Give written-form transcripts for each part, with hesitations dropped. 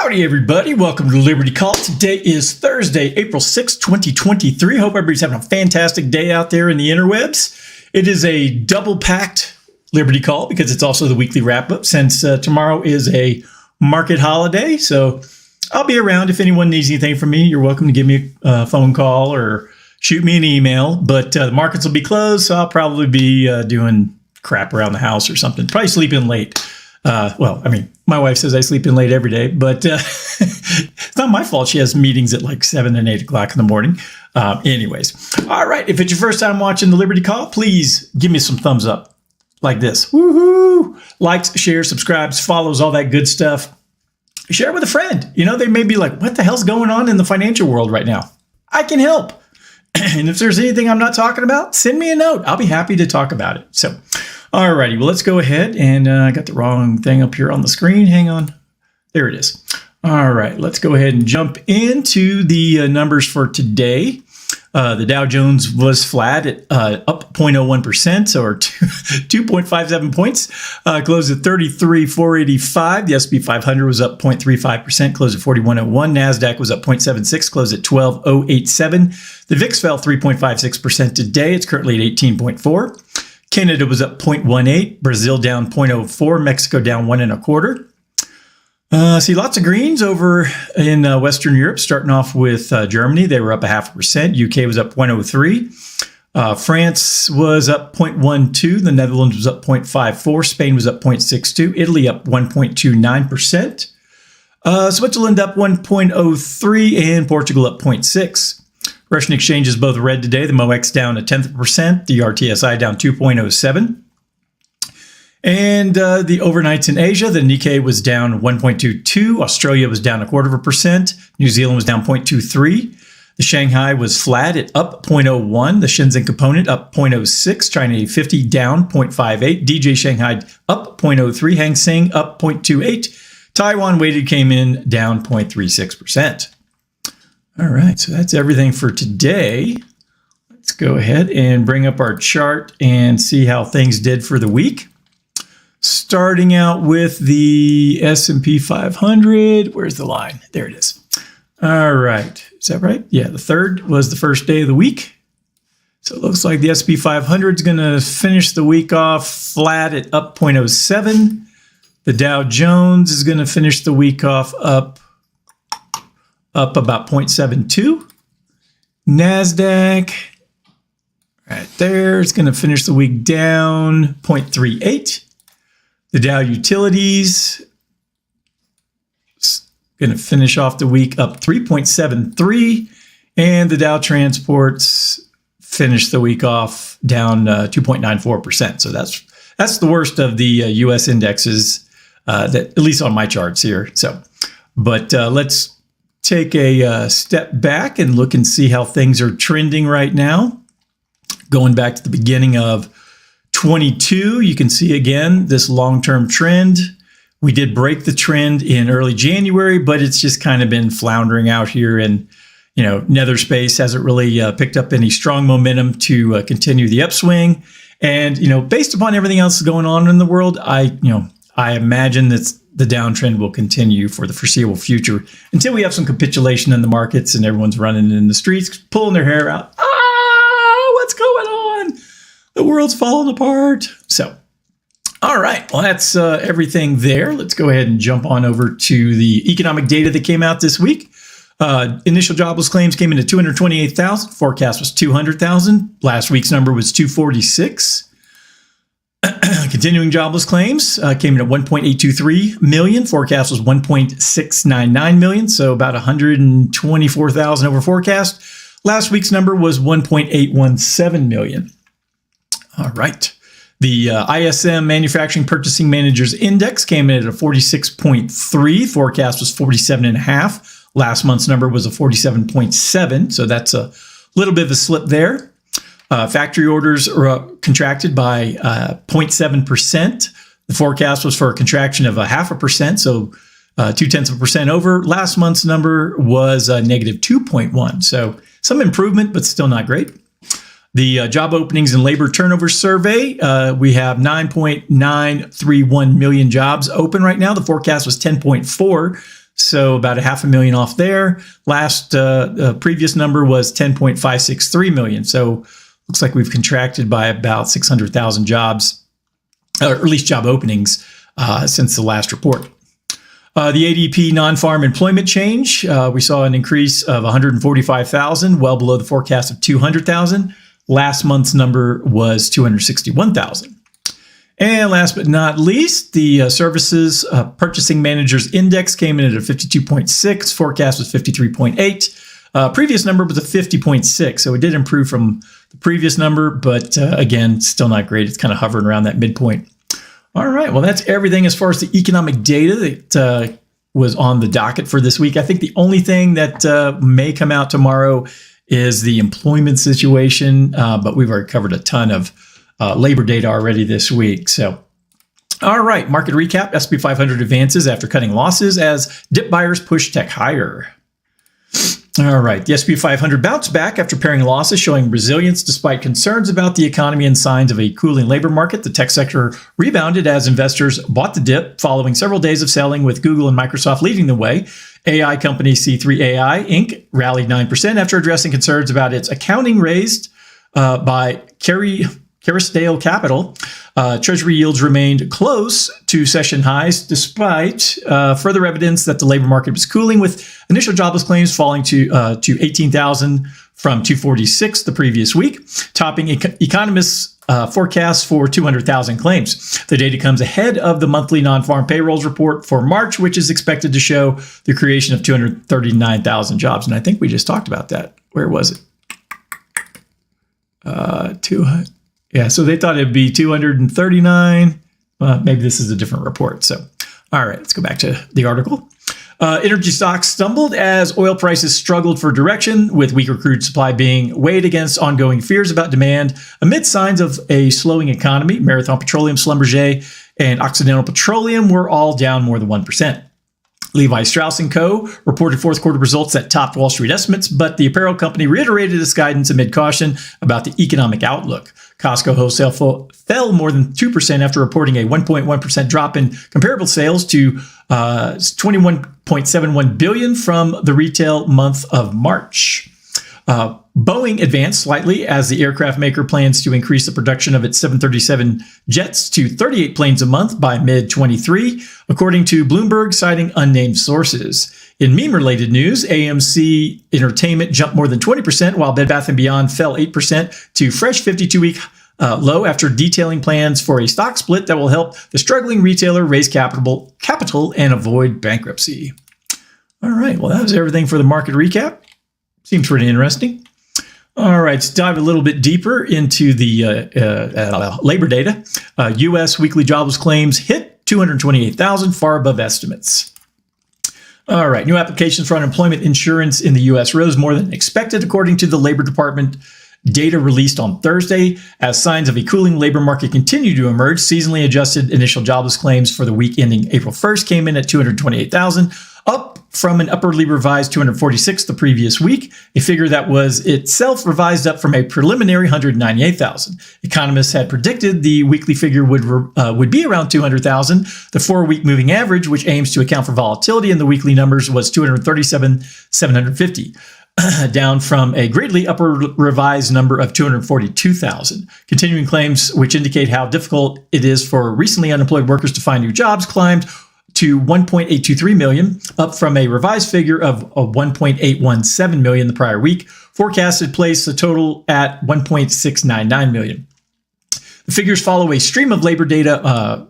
Howdy, everybody. Welcome to Liberty Call. Today is Thursday, April 6, 2023. Hope everybody's having a fantastic day out there in the interwebs. It is a double-packed Liberty Call because it's also the weekly wrap-up since tomorrow is a market holiday. So I'll be around if anyone needs anything from me. You're welcome to give me a phone call or shoot me an email. But the markets will be closed, so I'll probably be doing crap around the house or something. Probably sleeping late. My wife says I sleep in late every day, but it's not my fault. She has meetings at like 7 and 8 o'clock in the morning. Anyways, all right. If it's your first time watching the Liberty Call, please give me some thumbs up like this. Woohoo! Likes, shares, subscribes, follows, all that good stuff. Share it with a friend. You know, they may be like, what the hell's going on in the financial world right now? I can help. And if there's anything I'm not talking about, send me a note. I'll be happy to talk about it. So, all righty. Well, let's go ahead. And I got the wrong thing up here on the screen. Hang on. There it is. All right. Let's go ahead and jump into the numbers for today. The Dow Jones was flat at up 0.01%, or 2.57 points. Closed at 33,485. The S&P 500 was up 0.35%, closed at 4101. NASDAQ was up 0.76, closed at 12,087. The VIX fell 3.56% today. It's currently at 18.4. Canada was up 0.18. Brazil down 0.04. Mexico down 1.25. See lots of greens over in Western Europe, starting off with Germany. They were up 0.5%. UK was up 0.03. France was up 0.12. The Netherlands was up 0.54. Spain was up 0.62. Italy up 1.29%. Switzerland up 1.03 and Portugal up 0.6. Russian exchanges both red today. The MOEX down 0.1%. The RTSI down 2.07. And the overnights in Asia, the Nikkei was down 1.22. Australia was down 0.25%. New Zealand was down 0.23. The Shanghai was flat at up 0.01. The Shenzhen Component up 0.06. China 50 down 0.58. DJ Shanghai up 0.03. Hang Seng up 0.28. Taiwan weighted came in down 0.36%. All right, so that's everything for today. Let's go ahead and bring up our chart and see how things did for the week. Starting out with the S&P 500. Where's the line? There it is. All right. Is that right? Yeah, the 3rd was the first day of the week. So it looks like the S&P 500 is going to finish the week off flat at up 0.07. The Dow Jones is going to finish the week off up about 0.72. NASDAQ, right there, it's going to finish the week down 0.38. The Dow Utilities is going to finish off the week up 3.73. And the Dow Transports finished the week off down 2.94%. So that's the worst of the U.S. indexes, that at least on my charts here. So, but let's take a step back and look and see how things are trending right now. Going back to the beginning of 22, you can see again this long-term trend. We did break the trend in early January, but it's just kind of been floundering out here in, nether space. Hasn't really picked up any strong momentum to continue the upswing. And, based upon everything else going on in the world, I imagine that the downtrend will continue for the foreseeable future until we have some capitulation in the markets and everyone's running in the streets, pulling their hair out. What's going on? The world's falling apart. So, all right. Well, that's everything there. Let's go ahead and jump on over to the economic data that came out this week. Initial jobless claims came in at 228,000. Forecast was 200,000. Last week's number was 246. Continuing jobless claims came in at 1.823 million. Forecast was 1.699 million, so about 124,000 over forecast. Last week's number was 1.817 million. All right. The ISM Manufacturing Purchasing Managers Index came in at a 46.3. Forecast was 47.5. Last month's number was a 47.7, so that's a little bit of a slip there. Factory orders contracted by 0.7%. The forecast was for a contraction of 0.5%, so 0.2% over. Last month's number was negative 2.1, so some improvement, but still not great. The job openings and labor turnover survey, we have 9.931 million jobs open right now. The forecast was 10.4. So about a 500,000 off there. Last previous number was 10.563 million. So looks like we've contracted by about 600,000 jobs, or at least job openings, since the last report. The ADP non-farm employment change, we saw an increase of 145,000, well below the forecast of 200,000. Last month's number was 261,000. And last but not least, the Services Purchasing Managers Index came in at a 52.6. Forecast was 53.8. Previous number was a 50.6, so it did improve from the previous number, but again, still not great. It's kind of hovering around that midpoint. All right, well, that's everything as far as the economic data that was on the docket for this week. I think the only thing that may come out tomorrow is the employment situation, but we've already covered a ton of labor data already this week. So, all right, market recap. S&P 500 advances after cutting losses as dip buyers push tech higher. All right, the S&P 500 bounced back after pairing losses, showing resilience despite concerns about the economy and signs of a cooling labor market. The tech sector rebounded as investors bought the dip following several days of selling, with Google and Microsoft leading the way. AI company C3 AI Inc. rallied 9% after addressing concerns about its accounting raised by Kerrisdale Capital. Treasury yields remained close to session highs despite further evidence that the labor market was cooling, with initial jobless claims falling to 18,000 from 246 the previous week, topping economists' forecasts for 200,000 claims. The data comes ahead of the monthly non-farm payrolls report for March, which is expected to show the creation of 239,000 jobs. And I think we just talked about that. Where was it? 200. Yeah, so they thought it'd be 239. Maybe this is a different report. So, all right, let's go back to the article. Energy stocks stumbled as oil prices struggled for direction, with weaker crude supply being weighed against ongoing fears about demand amid signs of a slowing economy. Marathon Petroleum, Schlumberger, and Occidental Petroleum were all down more than 1%. Levi Strauss & Co. reported fourth quarter results that topped Wall Street estimates, but the apparel company reiterated its guidance amid caution about the economic outlook. Costco wholesale fell more than 2% after reporting a 1.1% drop in comparable sales to $21.71 billion from the retail month of March. Boeing advanced slightly as the aircraft maker plans to increase the production of its 737 jets to 38 planes a month by mid-23, according to Bloomberg, citing unnamed sources. In meme-related news, AMC Entertainment jumped more than 20%, while Bed Bath & Beyond fell 8% to fresh 52-week low after detailing plans for a stock split that will help the struggling retailer raise capital and avoid bankruptcy. All right, well, that was everything for the market recap. Seems pretty interesting. All right, let's dive a little bit deeper into the labor data. U.S. weekly jobless claims hit 228,000, far above estimates. All right, new applications for unemployment insurance in the U.S. rose more than expected, according to the Labor Department data released on Thursday. As signs of a cooling labor market continue to emerge, seasonally adjusted initial jobless claims for the week ending April 1st came in at 228,000, up from an upwardly revised 246 the previous week, a figure that was itself revised up from a preliminary 198,000. Economists had predicted the weekly figure would be around 200,000. The 4-week moving average, which aims to account for volatility in the weekly numbers, was 237,750. Down from a greatly upward revised number of 242,000. Continuing claims, which indicate how difficult it is for recently unemployed workers to find new jobs, climbed to 1.823 million, up from a revised figure of 1.817 million the prior week. Forecasted place the total at 1.699 million. The figures follow a stream of labor data,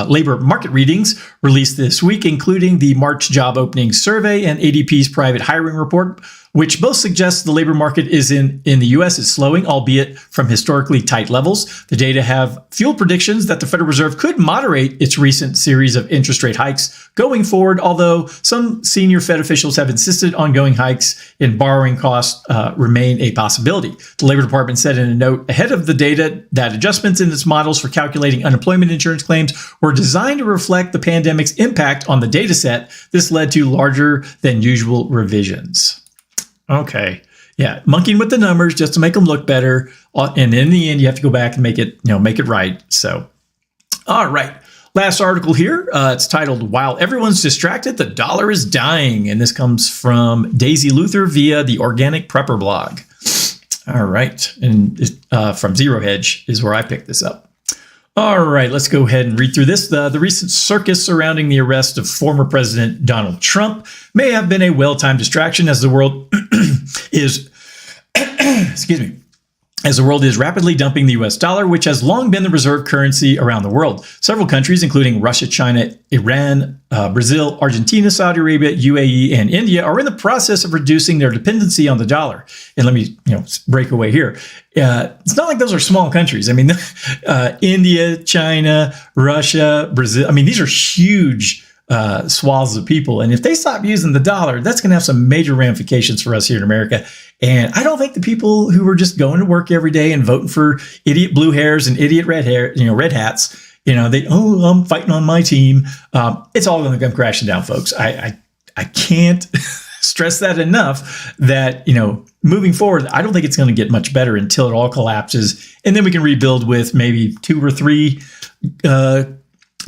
labor market readings released this week, including the March Job Openings survey and ADP's private hiring report, which both suggest the labor market in the U.S. is slowing, albeit from historically tight levels. The data have fueled predictions that the Federal Reserve could moderate its recent series of interest rate hikes going forward, although some senior Fed officials have insisted ongoing hikes in borrowing costs remain a possibility. The Labor Department said in a note ahead of the data that adjustments in its models for calculating unemployment insurance claims were designed to reflect the pandemic's impact on the data set. This led to larger than usual revisions. Okay. Yeah. Monkeying with the numbers just to make them look better. And in the end, you have to go back and make it right. So, all right. Last article here, it's titled, While Everyone's Distracted, the Dollar is Dying. And this comes from Daisy Luther via the Organic Prepper blog. All right. And from Zero Hedge is where I picked this up. All right, let's go ahead and read through this. The recent circus surrounding the arrest of former President Donald Trump may have been a well-timed distraction as the world is, as the world is rapidly dumping the US dollar, which has long been the reserve currency around the world. Several countries, including Russia, China, Iran, Brazil, Argentina, Saudi Arabia, UAE, and India, are in the process of reducing their dependency on the dollar. And let me, break away here. It's not like those are small countries. I mean, India, China, Russia, Brazil. I mean, these are huge swaths of people. And if they stop using the dollar, that's going to have some major ramifications for us here in America. And I don't think the people who are just going to work every day and voting for idiot blue hairs and idiot red hats, I'm fighting on my team. It's all going to come crashing down, folks. I can't stress that enough that, moving forward, I don't think it's going to get much better until it all collapses. And then we can rebuild with maybe 2 or 3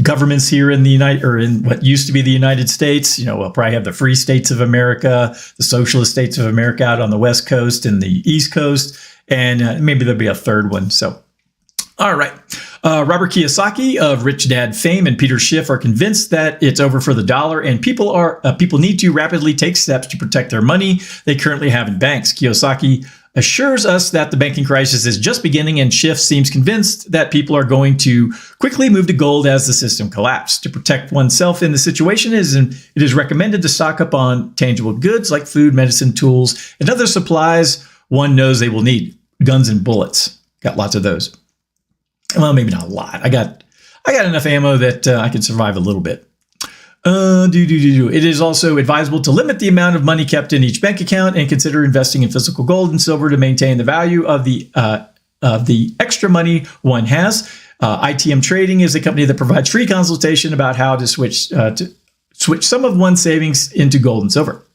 governments here in in what used to be the United States. We'll probably have the free states of America, the socialist states of America out on the West Coast and the East Coast, and maybe there'll be a third one. So, all right. Robert Kiyosaki of Rich Dad fame and Peter Schiff are convinced that it's over for the dollar, and people need to rapidly take steps to protect their money they currently have in banks. Kiyosaki assures us that the banking crisis is just beginning, and Schiff seems convinced that people are going to quickly move to gold as the system collapses. To protect oneself in the situation, it is recommended to stock up on tangible goods like food, medicine, tools, and other supplies one knows they will need. Guns and bullets. Got lots of those. Well, maybe not a lot. I got enough ammo that I can survive a little bit. It is also advisable to limit the amount of money kept in each bank account and consider investing in physical gold and silver to maintain the value of the extra money one has. ITM Trading is a company that provides free consultation about how to switch some of one's savings into gold and silver.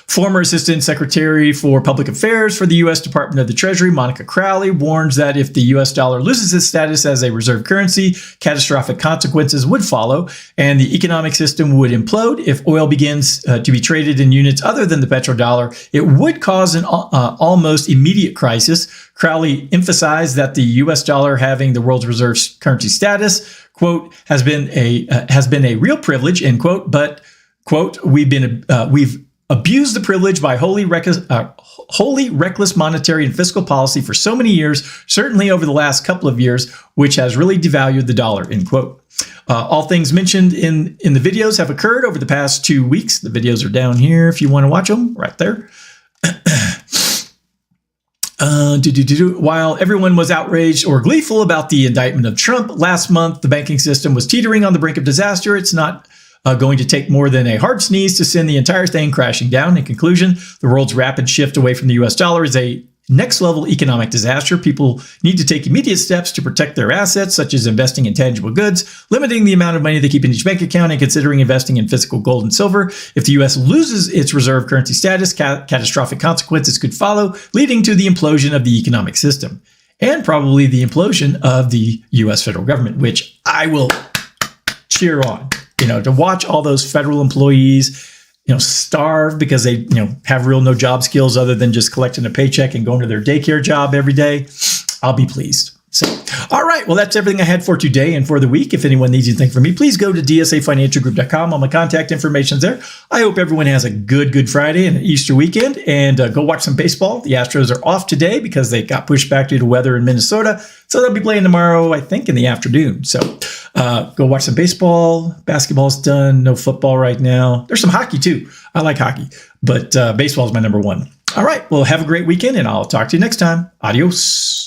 Former Assistant Secretary for Public Affairs for the U.S. Department of the Treasury, Monica Crowley, warns that if the U.S. dollar loses its status as a reserve currency, catastrophic consequences would follow, and the economic system would implode. If oil begins to be traded in units other than the petrodollar, it would cause an almost immediate crisis. Crowley emphasized that the U.S. dollar having the world's reserve currency status, quote, has been a real privilege, end quote, but, quote, we've abused the privilege by wholly reckless monetary and fiscal policy for so many years, certainly over the last couple of years, which has really devalued the dollar, end quote. All things mentioned in the videos have occurred over the past 2 weeks. The videos are down here if you want to watch them, right there. While everyone was outraged or gleeful about the indictment of Trump last month, the banking system was teetering on the brink of disaster. It's not going to take more than a hard sneeze to send the entire thing crashing down. In conclusion, the world's rapid shift away from the US dollar is a next-level economic disaster. People need to take immediate steps to protect their assets, such as investing in tangible goods, limiting the amount of money they keep in each bank account, and considering investing in physical gold and silver. If the U.S. loses its reserve currency status, catastrophic consequences could follow, leading to the implosion of the economic system, and probably the implosion of the U.S. federal government, which I will cheer on. To watch all those federal employees, starve because they, have no job skills other than just collecting a paycheck and going to their daycare job every day, I'll be pleased. So, all right. Well, that's everything I had for today and for the week. If anyone needs anything from me, please go to dsafinancialgroup.com. All my contact information's there. I hope everyone has a good Friday and an Easter weekend, and go watch some baseball. The Astros are off today because they got pushed back due to weather in Minnesota. So they'll be playing tomorrow, I think, in the afternoon. So go watch some baseball. Basketball's done. No football right now. There's some hockey too. I like hockey, but baseball is my number one. All right. Well, have a great weekend, and I'll talk to you next time. Adios.